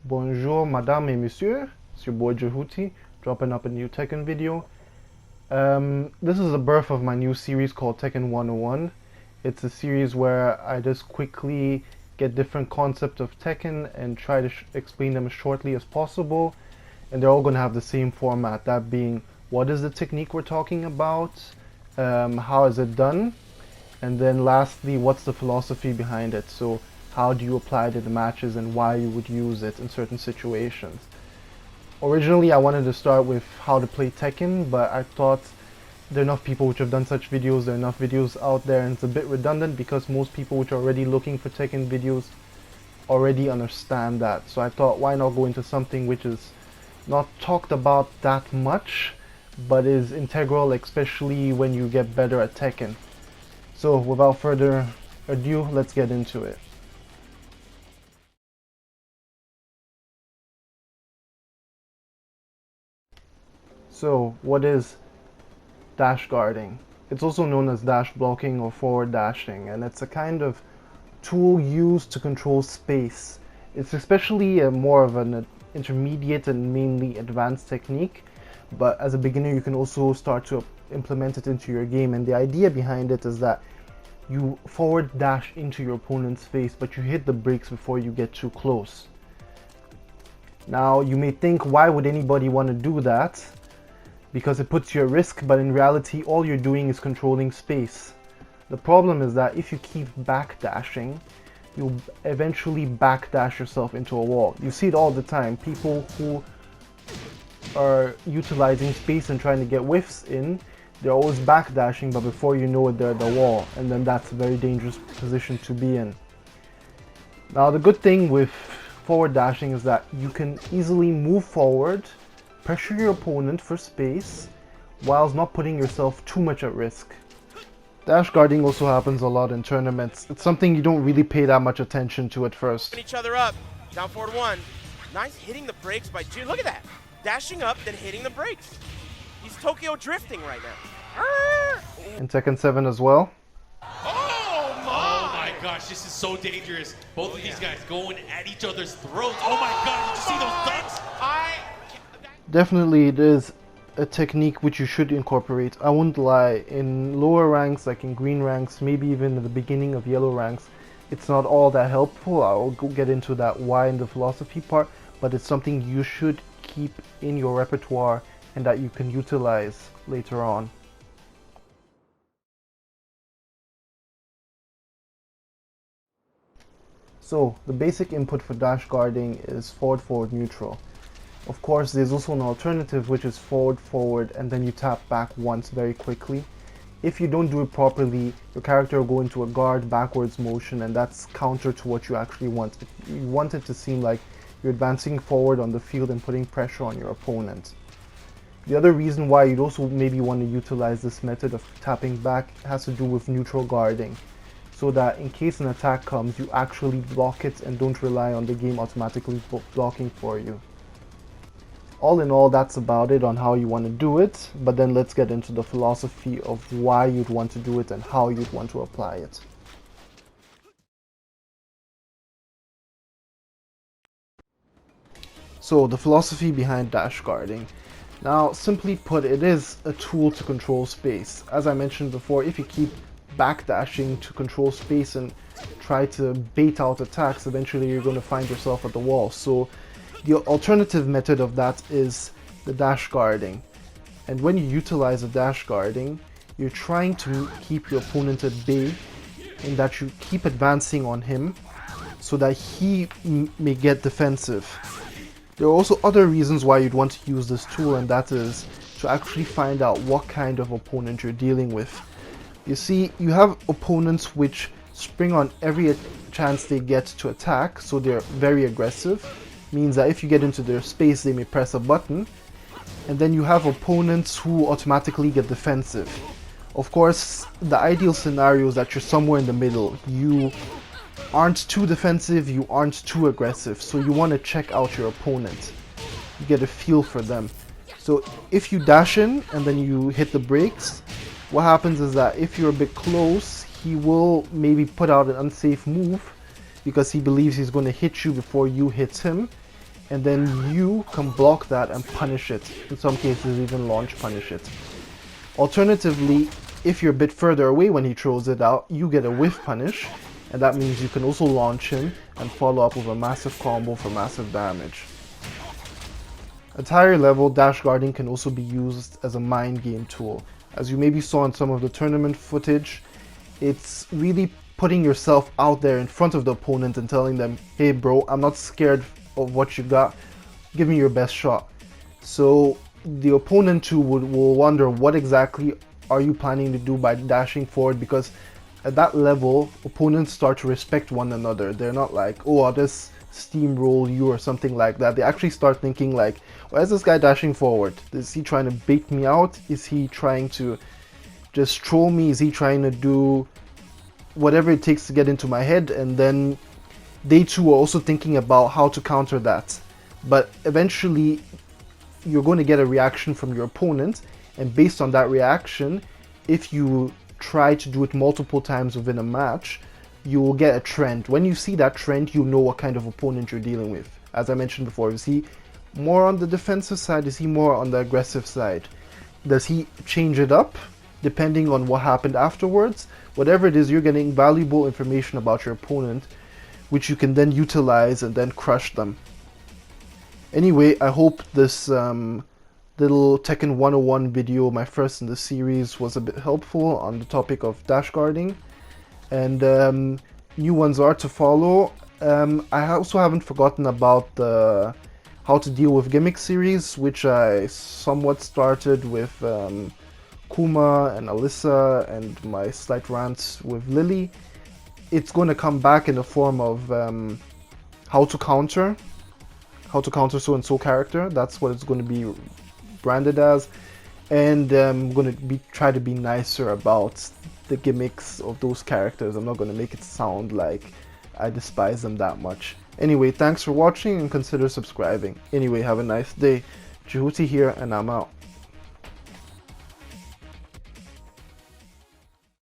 Bonjour, madame et monsieur. It's your boy Jehuty, dropping up a new Tekken video. This is the birth of my new series called Tekken 101. It's a series where I just quickly get different concepts of Tekken and try to explain them as shortly as possible. And they're all going to have the same format, that being what is the technique we're talking about, how is it done, and then lastly, what's the philosophy behind it. So how do you apply it to the matches and why you would use it in certain situations. Originally I wanted to start with how to play Tekken, but I thought there are enough people which have done such videos, there are enough videos out there, and it's a bit redundant because most people which are already looking for Tekken videos already understand that. So I thought, why not go into something which is not talked about that much, but is integral, especially when you get better at Tekken. So without further ado, let's get into it. So what is dash guarding? It's also known as dash blocking or forward dashing, and it's a kind of tool used to control space. It's especially more of an intermediate and mainly advanced technique, but as a beginner you can also start to implement it into your game, and the idea behind it is that you forward dash into your opponent's face, but you hit the brakes before you get too close. Now you may think, why would anybody want to do that? Because it puts you at risk, but in reality all you're doing is controlling space. The problem is that if you keep backdashing, you'll eventually backdash yourself into a wall. You see it all the time. People who are utilizing space and trying to get whiffs in, they're always backdashing, but before you know it, they're at the wall, and then that's a very dangerous position to be in. Now the good thing with forward dashing is that you can easily move forward, pressure your opponent for space, whilst not putting yourself too much at risk. Dash guarding also happens a lot in tournaments. It's something you don't really pay that much attention to at first. Each other up, down forward one. Nice hitting the brakes by Jun. Look at that. Dashing up, then hitting the brakes. He's Tokyo drifting right now. In Tekken 7 as well. Oh my gosh, this is so dangerous. Both of these guys going at each other's throats. Oh my god, did you see those ducks? Definitely it is a technique which you should incorporate. I won't lie, in lower ranks, like in green ranks, maybe even at the beginning of yellow ranks, it's not all that helpful. I'll get into that why in the philosophy part, but it's something you should keep in your repertoire and that you can utilize later on. So the basic input for dash guarding is forward, forward, neutral. Of course, there's also an alternative, which is forward, forward, and then you tap back once very quickly. If you don't do it properly, your character will go into a guard backwards motion, and that's counter to what you actually want. You want it to seem like you're advancing forward on the field and putting pressure on your opponent. The other reason why you'd also maybe want to utilize this method of tapping back has to do with neutral guarding, so that in case an attack comes, you actually block it and don't rely on the game automatically blocking for you. All in all, that's about it on how you want to do it, but then let's get into the philosophy of why you'd want to do it and how you'd want to apply it. So the philosophy behind dash guarding. Now, simply put, it is a tool to control space. As I mentioned before, if you keep backdashing to control space and try to bait out attacks, eventually you're going to find yourself at the wall. So the alternative method of that is the dash guarding. And when you utilize the dash guarding, you're trying to keep your opponent at bay in that you keep advancing on him so that he may get defensive. There are also other reasons why you'd want to use this tool, and that is to actually find out what kind of opponent you're dealing with. You see, you have opponents which spring on every chance they get to attack, so they're very aggressive. Means that if you get into their space, they may press a button. And then you have opponents who automatically get defensive. Of course, the ideal scenario is that you're somewhere in the middle. You aren't too defensive, you aren't too aggressive, so you want to check out your opponent. You get a feel for them. So if you dash in and then you hit the brakes, what happens is that if you're a bit close, he will maybe put out an unsafe move because he believes he's going to hit you before you hit him, and then you can block that and punish it. In some cases even launch punish it. Alternatively, if you're a bit further away when he throws it out, you get a whiff punish, and that means you can also launch him and follow up with a massive combo for massive damage. At higher level, dash guarding can also be used as a mind game tool. As you maybe saw in some of the tournament footage, it's really putting yourself out there in front of the opponent and telling them, hey bro, I'm not scared of what you got, give me your best shot. So the opponent too will wonder what exactly are you planning to do by dashing forward, because at that level opponents start to respect one another. They're not like, oh, I'll just steamroll you or something like that. They actually start thinking like, why is this guy dashing forward? Is he trying to bait me out? Is he trying to just troll me? Is he trying to do whatever it takes to get into my head? And then they too are also thinking about how to counter that. But eventually you're going to get a reaction from your opponent, and based on that reaction, if you try to do it multiple times within a match, you will get a trend. When you see that trend, you know what kind of opponent you're dealing with. As I mentioned before, is he more on the defensive side? Is he more on the aggressive side? Does he change it up depending on what happened afterwards? Whatever it is, you're getting valuable information about your opponent, which you can then utilize and then crush them. Anyway, I hope this little Tekken 101 video, my first in the series, was a bit helpful on the topic of dash guarding. And new ones are to follow. I also haven't forgotten about the How to Deal with Gimmick series, which I somewhat started with Kuma and Alyssa and my slight rants with Lily. It's going to come back in the form of how to counter so and so character. That's what it's going to be branded as. And I'm going to try to be nicer about the gimmicks of those characters. I'm not going to make it sound like I despise them that much. Anyway, thanks for watching and consider subscribing. Anyway, have a nice day. Jehuty here, and I'm out.